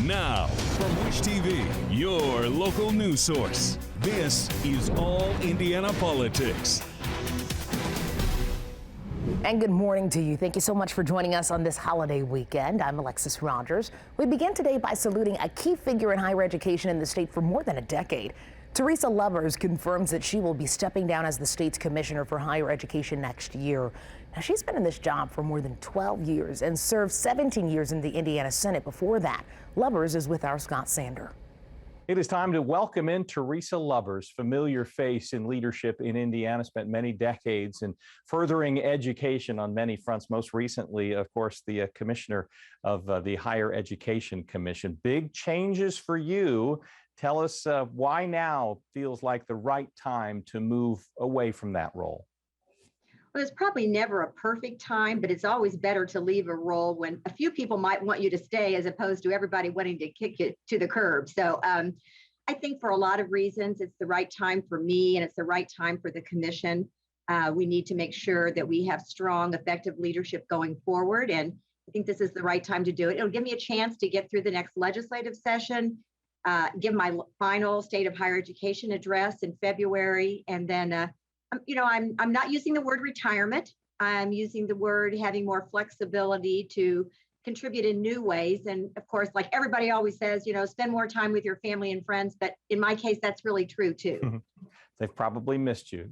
Now, from Wish TV, your local news source, this is All Indiana Politics. And good morning to you. Thank you so much for joining us on this holiday weekend. I'm Alexis Rogers. We begin today by saluting a key figure in higher education in the state for more than a decade. Teresa Lovers confirms that she will be stepping down as the state's commissioner for higher education next year. Now, she's been in this job for more than 12 years and served 17 years in the Indiana Senate before that. Lovers is with our Scott Sander. It is time to welcome in Teresa Lovers, familiar face in leadership in Indiana, spent many decades in furthering education on many fronts. Most recently, of course, the commissioner of the Higher Education Commission. Big changes for you. Tell us why now feels like the right time to move away from that role. Well, it's probably never a perfect time, but it's always better to leave a role when a few people might want you to stay as opposed to everybody wanting to kick you to the curb. So I think for a lot of reasons, it's the right time for me and it's the right time for the commission. We need to make sure that we have strong, effective leadership going forward. And I think this is the right time to do it. It'll give me a chance to get through the next legislative session, give my final State of Higher Education address in February, and then I'm not using the word retirement. I'm using the word having more flexibility to contribute in new ways. And of course, like everybody always says, spend more time with your family and friends. But in my case, that's really true too. They've probably missed you.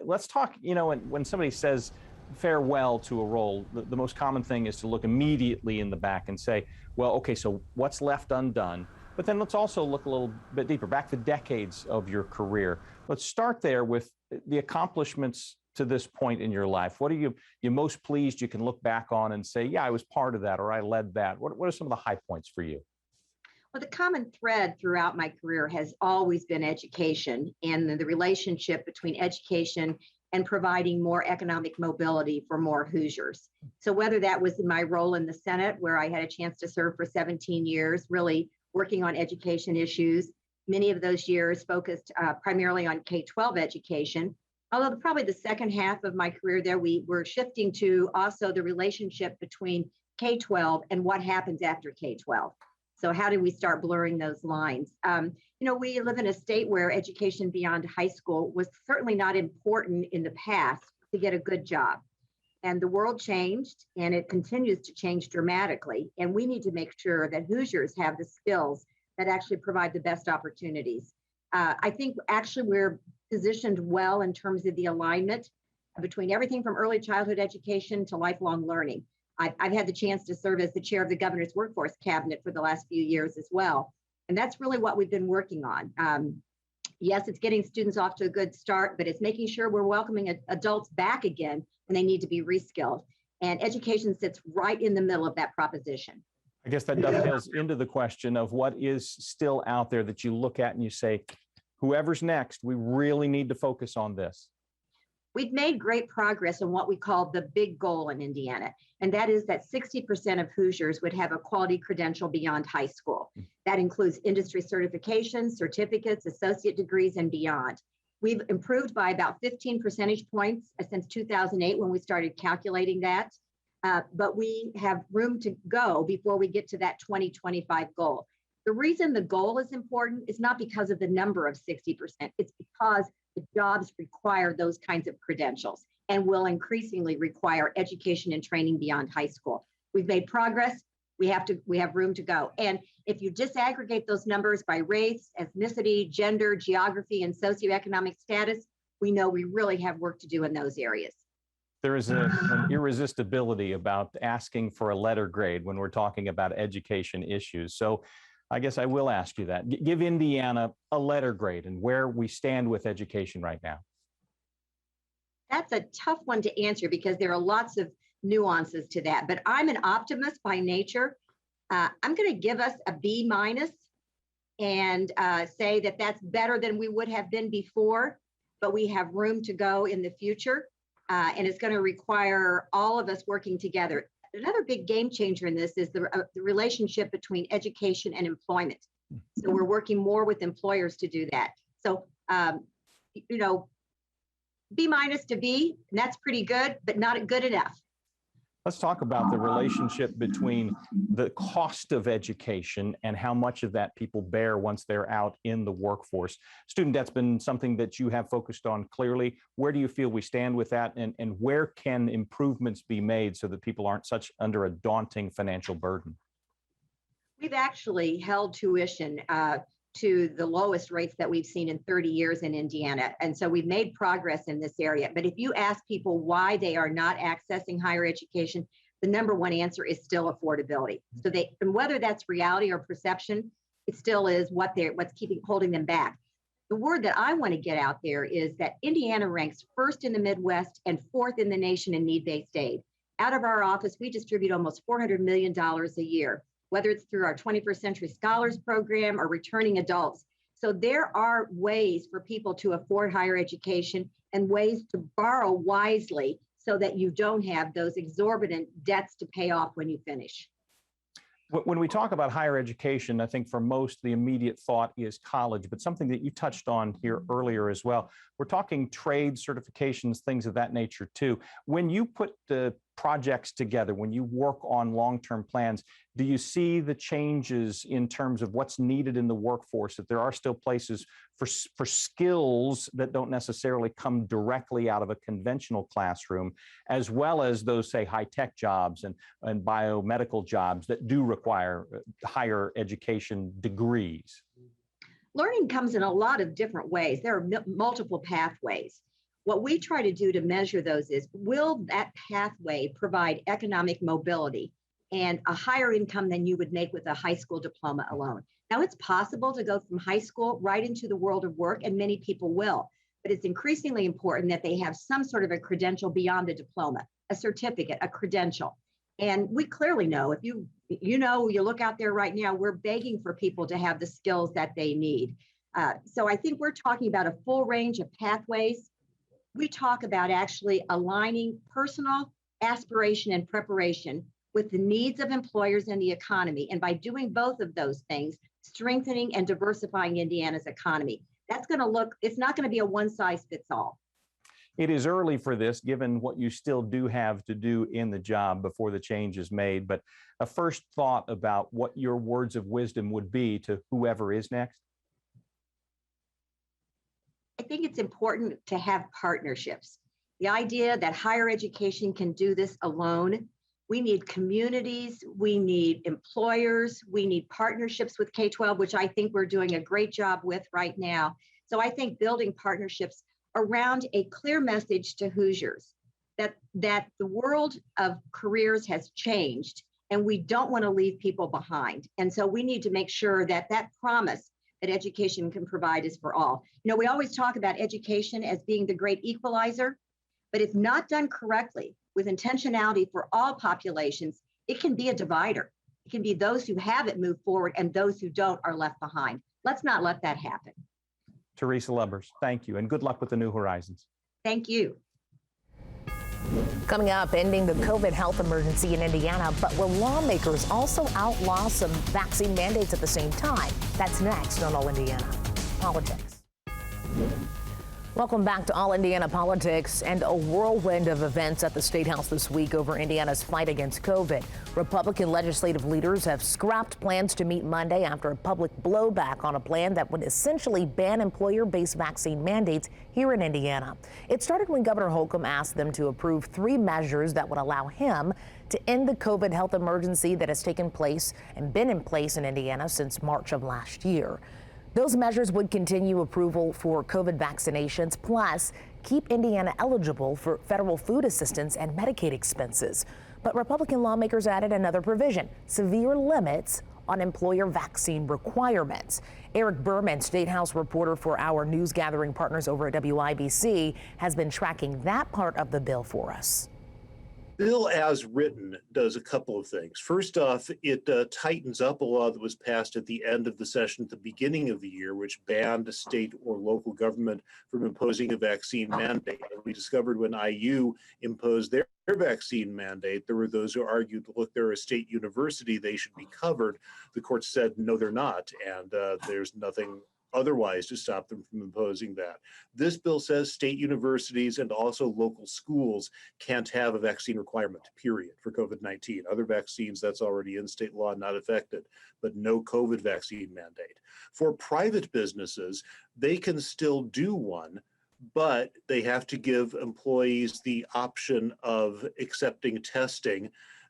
Let's talk, when somebody says farewell to a role, the most common thing is to look immediately in the back and say, well, okay, so what's left undone? But then let's also look a little bit deeper, back to decades of your career. Let's start there with the accomplishments to this point in your life. What are you most pleased you can look back on and say, yeah, I was part of that or I led that? What are some of the high points for you? Well, the common thread throughout my career has always been education and the relationship between education and providing more economic mobility for more Hoosiers. So whether that was in my role in the Senate, where I had a chance to serve for 17 years, really working on education issues, many of those years focused primarily on K-12 education. Although probably the second half of my career there, we were shifting to also the relationship between K-12 and what happens after K-12. So how do we start blurring those lines? We live in a state where education beyond high school was certainly not important in the past to get a good job. And the world changed and it continues to change dramatically. And we need to make sure that Hoosiers have the skills that actually provide the best opportunities. I think actually we're positioned well in terms of the alignment between everything from early childhood education to lifelong learning. I've had the chance to serve as the chair of the governor's workforce cabinet for the last few years as well. And that's really what we've been working on. Yes, it's getting students off to a good start, but it's making sure we're welcoming adults back again when they need to be reskilled. And education sits right in the middle of that proposition. I guess that dovetails into the question of what is still out there that you look at and you say, whoever's next, we really need to focus on this. We've made great progress on what we call the big goal in Indiana, and that is that 60% of Hoosiers would have a quality credential beyond high school. That includes industry certifications, certificates, associate degrees, and beyond. We've improved by about 15 percentage points since 2008 when we started calculating that, but we have room to go before we get to that 2025 goal. The reason the goal is important is not because of the number of 60%, it's because the jobs require those kinds of credentials and will increasingly require education and training beyond high school. We've made progress. We have room to go. And if you disaggregate those numbers by race, ethnicity, gender, geography, and socioeconomic status, we know we really have work to do in those areas. There is an irresistibility about asking for a letter grade when we're talking about education issues. So I guess I will ask you that. Give Indiana a letter grade and where we stand with education right now. That's a tough one to answer because there are lots of nuances to that, but I'm an optimist by nature. I'm going to give us a B- and say that that's better than we would have been before, but we have room to go in the future, and it's going to require all of us working together. Another big game changer in this is the relationship between education and employment. So we're working more with employers to do that. So, B- to B, and that's pretty good, but not good enough. Let's talk about the relationship between the cost of education and how much of that people bear once they're out in the workforce. Student debt's been something that you have focused on clearly. Where do you feel we stand with that, and where can improvements be made so that people aren't such under a daunting financial burden? We've actually held tuition to the lowest rates that we've seen in 30 years in Indiana. And so we've made progress in this area. But if you ask people why they are not accessing higher education, the number one answer is still affordability. So and whether that's reality or perception, it still is what's holding them back. The word that I want to get out there is that Indiana ranks first in the Midwest and fourth in the nation in need-based aid. Out of our office, we distribute almost $400 million a year, whether it's through our 21st Century Scholars Program or returning adults. So there are ways for people to afford higher education and ways to borrow wisely so that you don't have those exorbitant debts to pay off when you finish. When we talk about higher education, I think for most, the immediate thought is college, but something that you touched on here earlier as well. We're talking trade certifications, things of that nature too. When you put the projects together, when you work on long-term plans, do you see the changes in terms of what's needed in the workforce, that there are still places for skills that don't necessarily come directly out of a conventional classroom, as well as those, say, high-tech jobs and biomedical jobs that do require higher education degrees? Learning comes in a lot of different ways. There are multiple pathways. What we try to do to measure those is, will that pathway provide economic mobility and a higher income than you would make with a high school diploma alone? Now, it's possible to go from high school right into the world of work, and many people will, but it's increasingly important that they have some sort of a credential beyond a diploma, a certificate, a credential. And we clearly know, if you look out there right now, we're begging for people to have the skills that they need. So I think we're talking about a full range of pathways. We talk about actually aligning personal aspiration and preparation with the needs of employers and the economy. And by doing both of those things, strengthening and diversifying Indiana's economy. It's not going to be a one size fits all. It is early for this, given what you still do have to do in the job before the change is made. But a first thought about what your words of wisdom would be to whoever is next? I think it's important to have partnerships. The idea that higher education can do this alone. We need communities, we need employers, we need partnerships with K-12, which I think we're doing a great job with right now. So I think building partnerships around a clear message to Hoosiers that the world of careers has changed and we don't want to leave people behind. And so we need to make sure that that promise that education can provide is for all. We always talk about education as being the great equalizer, but if not done correctly, with intentionality for all populations, it can be a divider. It can be those who have it move forward and those who don't are left behind. Let's not let that happen. Teresa Lubbers, thank you, and good luck with the New Horizons. Thank you. Coming up, ending the COVID health emergency in Indiana, but will lawmakers also outlaw some vaccine mandates at the same time? That's next on All Indiana Politics. Welcome back to All Indiana Politics, and a whirlwind of events at the State House this week over Indiana's fight against COVID. Republican legislative leaders have scrapped plans to meet Monday after a public blowback on a plan that would essentially ban employer-based vaccine mandates here in Indiana. It started when Governor Holcomb asked them to approve 3 measures that would allow him to end the COVID health emergency that has taken place and been in place in Indiana since March of last year. Those measures would continue approval for COVID vaccinations, plus keep Indiana eligible for federal food assistance and Medicaid expenses. But Republican lawmakers added another provision: severe limits on employer vaccine requirements. Eric Berman, State House reporter for our news gathering partners over at WIBC, has been tracking that part of the bill for us. Bill as written does a couple of things. First off, it tightens up a law that was passed at the end of the session at the beginning of the year, which banned a state or local government from imposing a vaccine mandate. And we discovered when IU imposed their vaccine mandate, there were those who argued, look, they're a state university, they should be covered. The court said, no, they're not. And there's nothing otherwise to stop them from imposing that. This bill says state universities and also local schools can't have a vaccine requirement, period, for COVID-19. Other vaccines, that's already in state law, not affected, but no COVID vaccine mandate. For private businesses, they can still do one, but they have to give employees the option of accepting testing.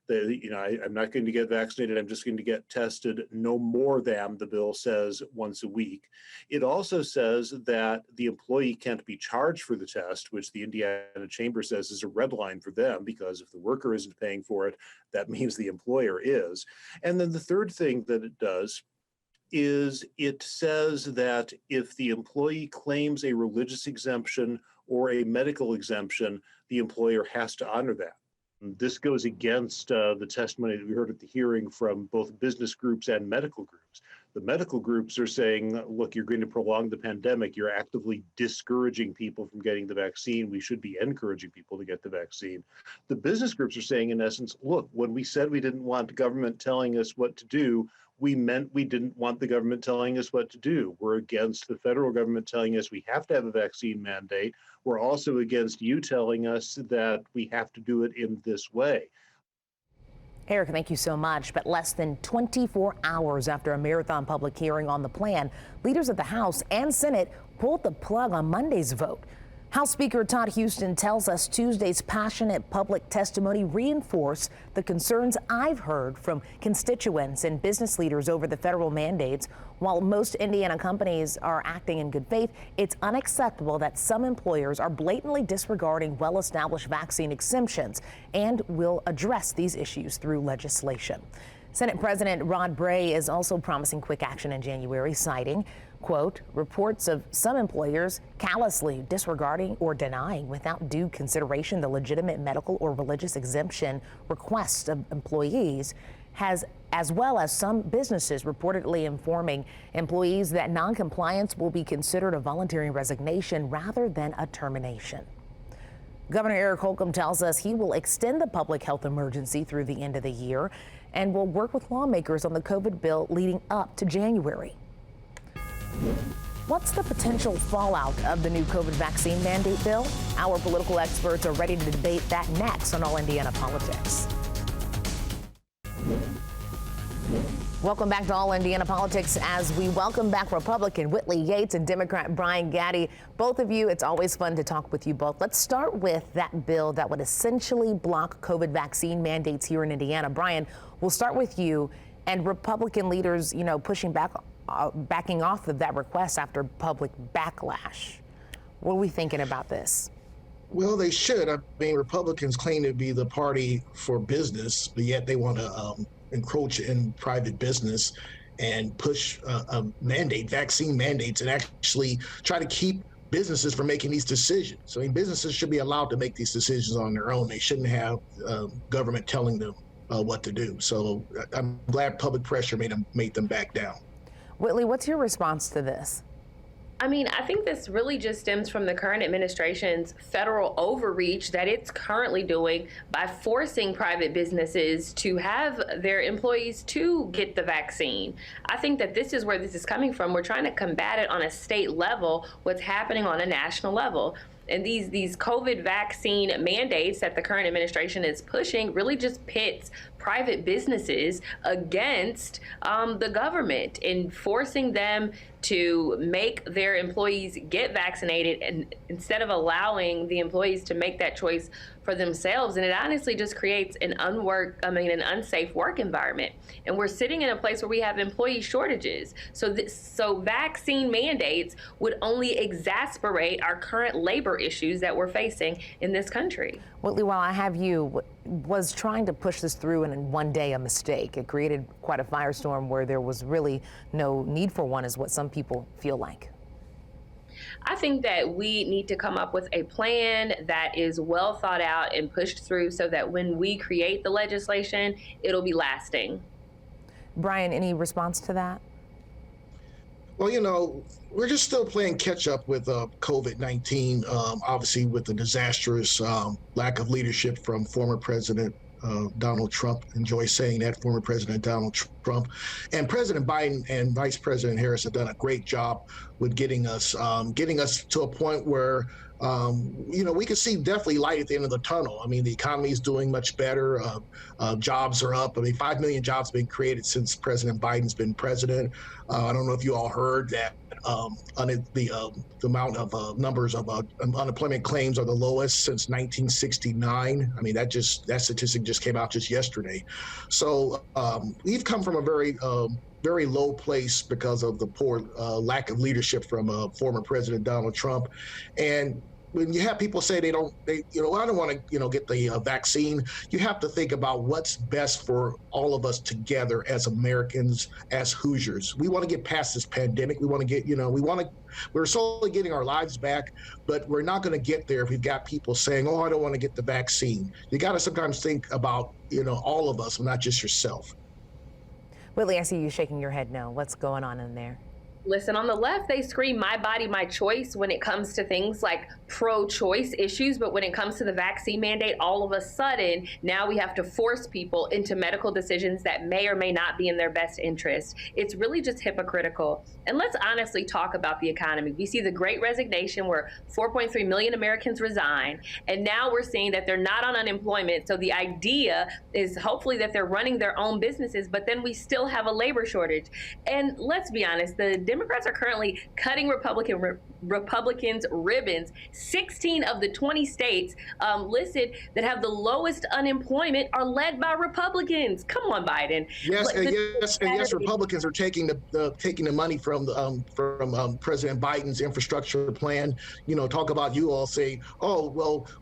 I'm not going to get vaccinated, I'm just going to get tested no more than, the bill says, once a week. It also says that the employee can't be charged for the test, which the Indiana Chamber says is a red line for them, because if the worker isn't paying for it, that means the employer is. And then the third thing that it does is it says that if the employee claims a religious exemption or a medical exemption, the employer has to honor that. This goes against the testimony that we heard at the hearing from both business groups and medical groups. The medical groups are saying, look, you're going to prolong the pandemic. You're actively discouraging people from getting the vaccine. We should be encouraging people to get the vaccine. The business groups are saying, in essence, look, when we said we didn't want government telling us what to do, we meant we didn't want the government telling us what to do. We're against the federal government telling us we have to have a vaccine mandate. We're also against you telling us that we have to do it in this way. Eric, thank you so much. But less than 24 hours after a marathon public hearing on the plan, leaders of the House and Senate pulled the plug on Monday's vote. House Speaker Todd Huston tells us Tuesday's passionate public testimony reinforced the concerns I've heard from constituents and business leaders over the federal mandates. While most Indiana companies are acting in good faith, it's unacceptable that some employers are blatantly disregarding well-established vaccine exemptions, and will address these issues through legislation. Senate President Rod Bray is also promising quick action in January, citing, quote, reports of some employers callously disregarding or denying without due consideration the legitimate medical or religious exemption requests of employees, as well as some businesses reportedly informing employees that noncompliance will be considered a voluntary resignation rather than a termination. Governor Eric Holcomb tells us he will extend the public health emergency through the end of the year and will work with lawmakers on the COVID bill leading up to January. What's the potential fallout of the new COVID vaccine mandate bill? Our political experts are ready to debate that next on All Indiana Politics. Welcome back to All Indiana Politics as we welcome back Republican Whitley Yates and Democrat Brian Gaddy. Both of you, it's always fun to talk with you both. Let's start with that bill that would essentially block COVID vaccine mandates here in Indiana. Brian, we'll start with you, and Republican leaders, pushing back, backing off of that request after public backlash. What are we thinking about this? Well, they should. I mean, Republicans claim to be the party for business, but yet they want to encroach in private business and push vaccine mandates, and actually try to keep businesses from making these decisions. So, I mean, businesses should be allowed to make these decisions on their own. They shouldn't have government telling them what to do. So I'm glad public pressure made them back down. Whitley, what's your response to this? I mean, I think this really just stems from the current administration's federal overreach that it's currently doing by forcing private businesses to have their employees to get the vaccine. I think that this is where this is coming from. We're trying to combat it on a state level, what's happening on a national level. And these COVID vaccine mandates that the current administration is pushing really just pits private businesses against the government and forcing them to make their employees get vaccinated, and instead of allowing the employees to make that choice for themselves. And it honestly just creates an unsafe work environment. And we're sitting in a place where we have employee shortages. So vaccine mandates would only exacerbate our current labor issues that we're facing in this country. Whitley, while I have you, was trying to push this through and in one day a mistake? It created quite a firestorm where there was really no need for one, is what some people feel like. I think that we need to come up with a plan that is well thought out and pushed through so that when we create the legislation, it'll be lasting. Brian, any response to that? Well, we're just still playing catch up with COVID-19, obviously with the disastrous lack of leadership from former President Donald Trump. Enjoy saying that, former President Donald Trump. And President Biden and Vice President Harris have done a great job with getting us to a point where we can see definitely light at the end of the tunnel. I mean, the economy is doing much better. Jobs are up. I mean, 5 million jobs have been created since President Biden's been president. I don't know if you all heard that the amount of numbers of unemployment claims are the lowest since 1969. I mean, that statistic just came out just yesterday. So we've come from a very low place because of the poor lack of leadership from former President Donald Trump. And when you have people say I don't want to, get the vaccine, you have to think about what's best for all of us together as Americans, as Hoosiers. We want to get past this pandemic. We want to get, we're slowly getting our lives back, but we're not going to get there if we've got people saying, I don't want to get the vaccine. You got to sometimes think about, all of us, not just yourself. Whitley, I see you shaking your head no. What's going on in there? Listen, on the left, they scream my body, my choice when it comes to things like pro-choice issues. But when it comes to the vaccine mandate, all of a sudden, now we have to force people into medical decisions that may or may not be in their best interest. It's really just hypocritical. And let's honestly talk about the economy. We see the Great Resignation where 4.3 million Americans resign. And now we're seeing that they're not on unemployment. So the idea is hopefully that they're running their own businesses, but then we still have a labor shortage. And let's be honest, the Democrats are currently cutting Republicans ribbons. 16 of the 20 states listed that have the lowest unemployment are led by Republicans. Come on, Biden. Yes, Republicans are taking the money from President Biden's infrastructure plan. Talk about you all say,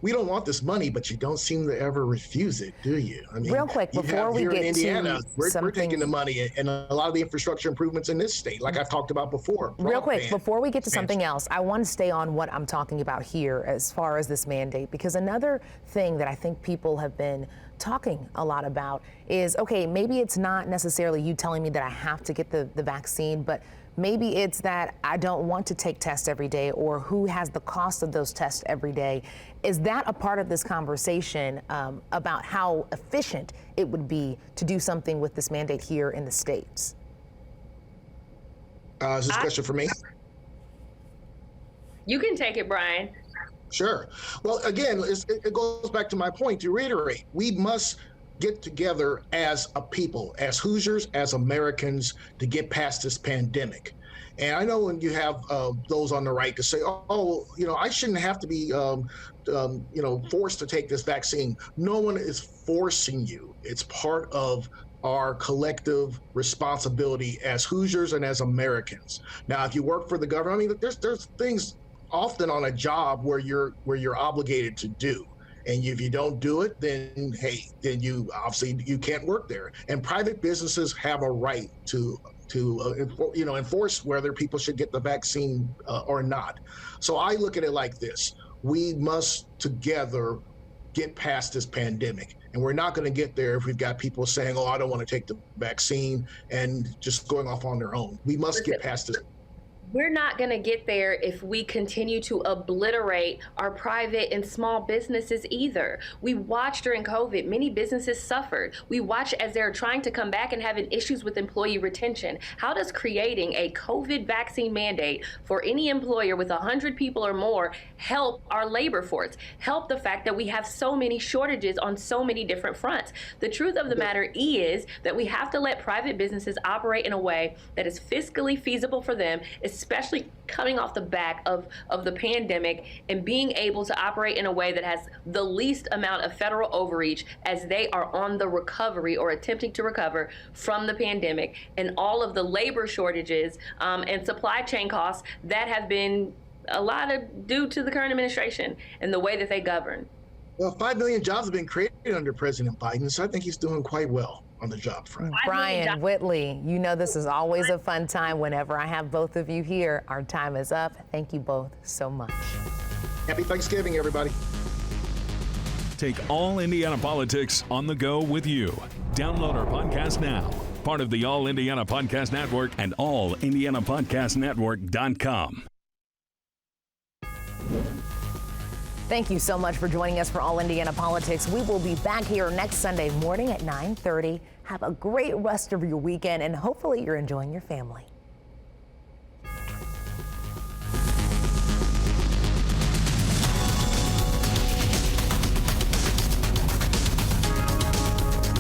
we don't want this money, but you don't seem to ever refuse it, do you? I mean, real quick before we get in Indiana, to we're taking the money and a lot of the infrastructure improvements in this state, like I've talked about before. Real quick, before we get to something else, I want to stay on what I'm talking about here as far as this mandate, because another thing that I think people have been talking a lot about is, okay, maybe it's not necessarily you telling me that I have to get the vaccine, but maybe it's that I don't want to take tests every day, or who has the cost of those tests every day. Is that a part of this conversation about how efficient it would be to do something with this mandate here in the States? Is this a question for me? You can take it, Brian. Sure. Well, again, it goes back to my point to reiterate. We must get together as a people, as Hoosiers, as Americans, to get past this pandemic. And I know when you have those on the right to say, I shouldn't have to be, forced to take this vaccine. No one is forcing you. It's part of our collective responsibility as Hoosiers and as Americans. Now, if you work for the government, I mean, there's things often on a job where you're obligated to do. And if you don't do it, then you obviously you can't work there. And private businesses have a right to enforce whether people should get the vaccine or not. So I look at it like this: we must together get past this pandemic. And we're not going to get there if we've got people saying, I don't want to take the vaccine, and just going off on their own. We must get past this. We're not going to get there if we continue to obliterate our private and small businesses either. We watched during COVID, many businesses suffered. We watched as they're trying to come back and having issues with employee retention. How does creating a COVID vaccine mandate for any employer with 100 people or more help our labor force, help the fact that we have so many shortages on so many different fronts? The truth of the matter is that we have to let private businesses operate in a way that is fiscally feasible for them, especially coming off the back of the pandemic, and being able to operate in a way that has the least amount of federal overreach as they are on the recovery or attempting to recover from the pandemic and all of the labor shortages and supply chain costs that have been a lot of due to the current administration and the way that they govern. Well, 5 million jobs have been created under President Biden, so I think he's doing quite well on the job front. Brian, Whitley, this is always a fun time whenever I have both of you here. Our time is up. Thank you both so much. Happy Thanksgiving, everybody. Take All Indiana Politics on the go with you. Download our podcast now. Part of the All Indiana Podcast Network and allindianapodcastnetwork.com. Thank you so much for joining us for All Indiana Politics. We will be back here next Sunday morning at 9:30. Have a great rest of your weekend, and hopefully you're enjoying your family.